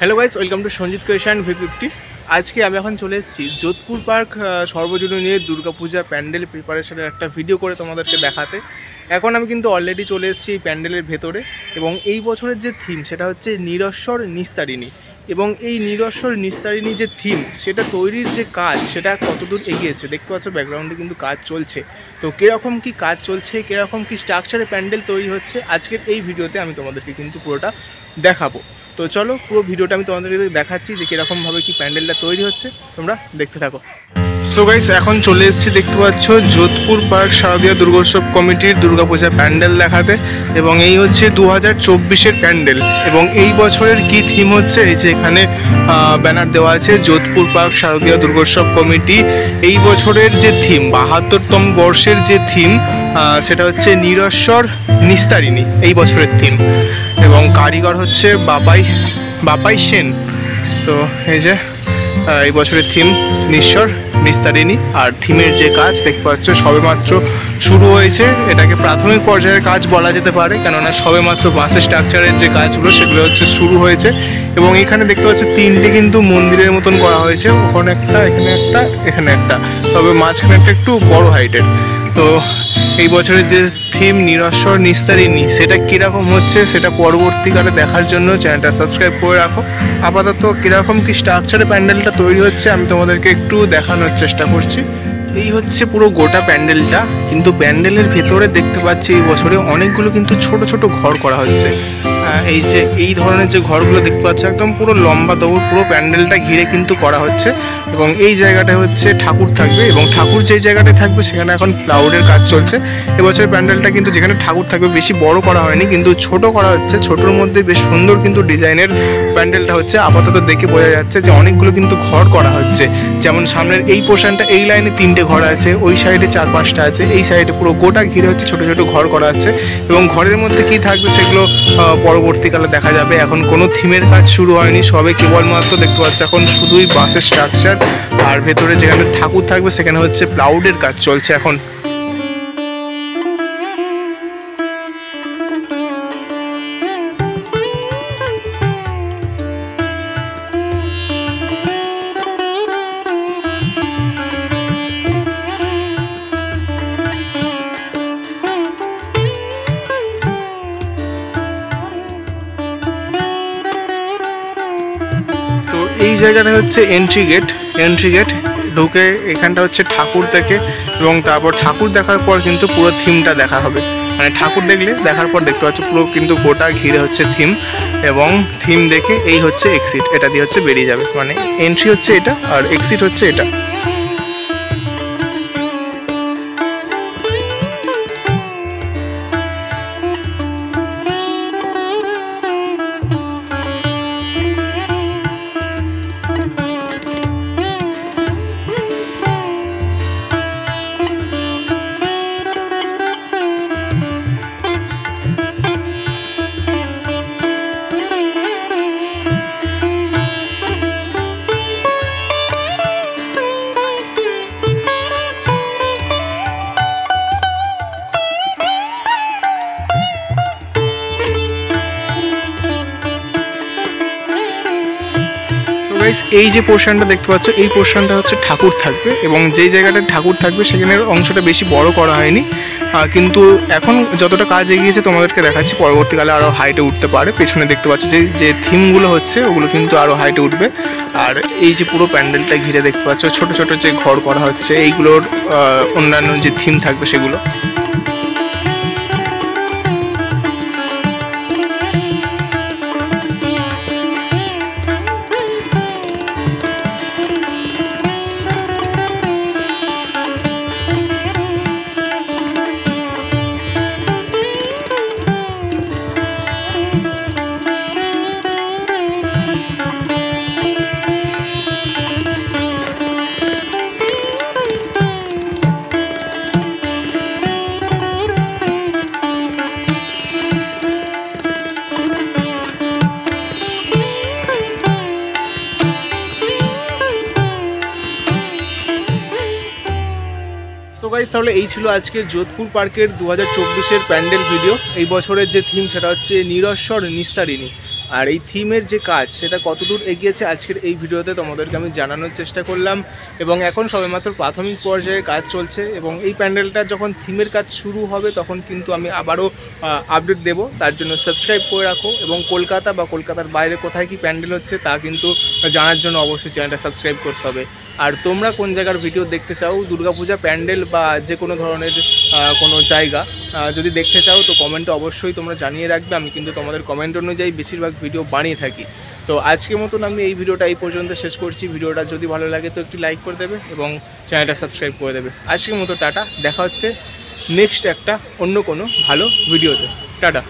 Hello guys, welcome to Sanjit creation V50। আজকে আমি এখন চলে এসেছি যোধপুর পার্ক সর্বজনীন দুর্গাপূজা প্যান্ডেল প্রিপারেশনের একটা ভিডিও করে তোমাদেরকে দেখাতে। এখন আমি কিন্তু অলরেডি চলে এসেছি এই প্যান্ডেলের ভেতরে, এবং এই বছরের যে থিম সেটা হচ্ছে নিরস্বর নিস্তারিণী। এবং এই নিরস্বর নিস্তারিণী যে থিম সেটা তৈরির যে কাজ সেটা কতদূর এগিয়েছে দেখতে পাচ্ছ, ব্যাকগ্রাউন্ডে কিন্তু কাজ চলছে। তো কীরকম কি কাজ চলছে, কীরকম কি স্ট্রাকচারে প্যান্ডেল তৈরি হচ্ছে, আজকের এই ভিডিওতে আমি তোমাদেরকে কিন্তু পুরোটা দেখাবো। তো চলো পুরো ভিডিওটা আমি তোমাদেরকে দেখাচ্ছি যে কীরকমভাবে কি প্যান্ডেলটা তৈরি হচ্ছে, তোমরা দেখতে থাকো। সো গাইস, এখন চলে এসেছি দেখতে পাচ্ছ যোধপুর পার্ক শারদীয়া দুর্গোৎসব কমিটির দুর্গাপূজা প্যান্ডেল দেখাতে। এবং এই হচ্ছে 2024-এর প্যান্ডেল, এবং এই বছরের কি থিম হচ্ছে এই যে এখানে ব্যানার দেওয়া আছে, যোধপুর পার্ক শারদীয়া দুর্গোৎসব কমিটি এই বছরের যে থিম 72তম বর্ষের যে থিম সেটা হচ্ছে নিরস্বর নিস্তারিণী এই বছরের থিম। এবং কারিগর হচ্ছে বাপাই সেন। তো এই যে এই বছরের থিম নিরস্বর নিস্তারিণী। আর থিমের যে কাজ দেখতে পাচ্ছ সবেমাত্র শুরু হয়েছে, এটাকে প্রাথমিক পর্যায়ের কাজ বলা যেতে পারে, কেননা সবেমাত্র বাসের স্ট্রাকচারের যে কাজগুলো সেগুলো হচ্ছে শুরু হয়েছে। এবং এখানে দেখতে পাচ্ছ তিনটে কিন্তু মন্দিরের মতন করা হয়েছে, ওখানে একটা, এখানে একটা, তবে মাঝখানে একটা একটু বড় হাইটের। তো এই বছরের যে থিম নিরস্বর নিস্তারিণী সেটা কীরকম হচ্ছে সেটা পরবর্তীকালে দেখার জন্য চ্যানেলটা সাবস্ক্রাইব করে রাখো। আপাতত কীরকম কি স্ট্রাকচারে প্যান্ডেলটা তৈরি হচ্ছে আমি তোমাদেরকে একটু দেখানোর চেষ্টা করছি। এই হচ্ছে পুরো গোটা প্যান্ডেলটা, কিন্তু প্যান্ডেলের ভেতরে দেখতে পাচ্ছি এই বছরে অনেকগুলো কিন্তু ছোট ছোট ঘর করা হচ্ছে। এই যে এই ধরনের যে ঘরগুলো দেখতে পাচ্ছ একদম পুরো লম্বা দৌড়, পুরো প্যান্ডেলটা ঘিরে কিন্তু করা হচ্ছে। এবং এই জায়গাটা হচ্ছে ঠাকুর থাকবে, এবং ঠাকুর যেই জায়গাটায় থাকবে সেখানে এখন প্লাউডের কাজ চলছে। এবছর প্যান্ডেলটা কিন্তু যেখানে ঠাকুর থাকবে বেশি বড় করা হয়নি, কিন্তু ছোট করা হচ্ছে। ছোটোর মধ্যে বেশ সুন্দর কিন্তু ডিজাইনের প্যান্ডেলটা হচ্ছে। আপাতত দেখে বোঝা যাচ্ছে যে অনেকগুলো কিন্তু ঘর করা হচ্ছে। যেমন সামনের এই পোর্শনটা, এই লাইনে 3টে ঘর আছে, ওই সাইডে 4-5টা আছে, এই সাইডে পুরো গোটা ঘিরে হচ্ছে ছোট ছোট ঘর করা আছে। এবং ঘরের মধ্যে কি থাকবে সেগুলো পরবর্তীকালে দেখা যাবে। এখন কোনো থিমের কাজ শুরু হয়নি, সবে কেবলমাত্র দেখতে পাচ্ছ এখন শুধুই বাসের স্ট্রাকচার, আর ভেতরে যেখানে ঠাকুর থাকবে সেখানে হচ্ছে প্লাউডের কাজ চলছে এখন। এই জায়গাটা হচ্ছে এন্ট্রি গেট। ঢুকে এখানটা হচ্ছে ঠাকুর দেখে, এবং তারপর ঠাকুর দেখার পর কিন্তু পুরো থিমটা দেখা হবে। মানে ঠাকুর দেখার পর দেখতে পাচ্ছ পুরো কিন্তু গোটা ঘিরে হচ্ছে থিম, এবং থিম দেখে এই হচ্ছে এক্সিট, এটা দিয়ে হচ্ছে বেরিয়ে যাবে। মানে এন্ট্রি হচ্ছে এটা আর এক্সিট হচ্ছে এটা। এই যে পোর্শনটা দেখতে পাচ্ছ এই পোর্শনটা হচ্ছে ঠাকুর থাকবে, এবং যেই জায়গাটা ঠাকুর থাকবে সেখানের অংশটা বেশি বড় করা হয়নি, কিন্তু এখন যতটা কাজ এগিয়েছে তোমাদেরকে দেখাচ্ছি। পরবর্তীকালে আরও হাইটে উঠতে পারে। পেছনে দেখতে পাচ্ছ যে থিমগুলো হচ্ছে ওগুলো কিন্তু আরও হাইটে উঠবে। আর এই যে পুরো প্যান্ডেলটা ঘিরে দেখতে পাচ্ছ ছোট ছোট যে ঘর করা হচ্ছে, এইগুলোর অন্যান্য যে থিম থাকবে সেগুলো। গাইস, তাহলে এই ছিল আজকের যোধপুর পার্কের 2024-এর প্যান্ডেল ভিডিও। এই বছরের যে থিম সেটা হচ্ছে নিরস্বর নিস্তারিণী। আর এই থিমের যে কাজ সেটা কতদূর এগিয়েছে আজকের এই ভিডিওতে তোমাদেরকে আমি জানানোর চেষ্টা করলাম। এবং এখন সবেমাত্র প্রাথমিক পর্যায়ে কাজ চলছে, এবং এই প্যান্ডেলটা যখন থিমের কাজ শুরু হবে তখন কিন্তু আমি আবারও আপডেট দেব। তার জন্য সাবস্ক্রাইব করে রাখো, এবং কলকাতা বা কলকাতার বাইরে কোথায় কি প্যান্ডেল হচ্ছে তা কিন্তু জানার জন্য অবশ্যই চ্যানেলটা সাবস্ক্রাইব করতে হবে। আর তোমরা কোন জায়গার ভিডিও দেখতে চাও, দুর্গাপূজা প্যান্ডেল বা যে কোনো ধরনের কোনো জায়গা যদি দেখতে চাও তো কমেন্টে অবশ্যই তোমরা জানিয়ে রাখবে। আমি কিন্তু তোমাদের কমেন্ট অনুযায়ী বেশিরভাগ ভিডিও বানিয়ে থাকি। তো আজকের মতন আমি এই ভিডিওটা এই পর্যন্ত শেষ করছি। ভিডিওটা যদি ভালো লাগে তো একটি লাইক করে দেবে এবং চ্যানেলটা সাবস্ক্রাইব করে দেবে। আজকের মতো টাটা, দেখা হচ্ছে নেক্সট একটা অন্য কোনো ভালো ভিডিওতে। টাটা।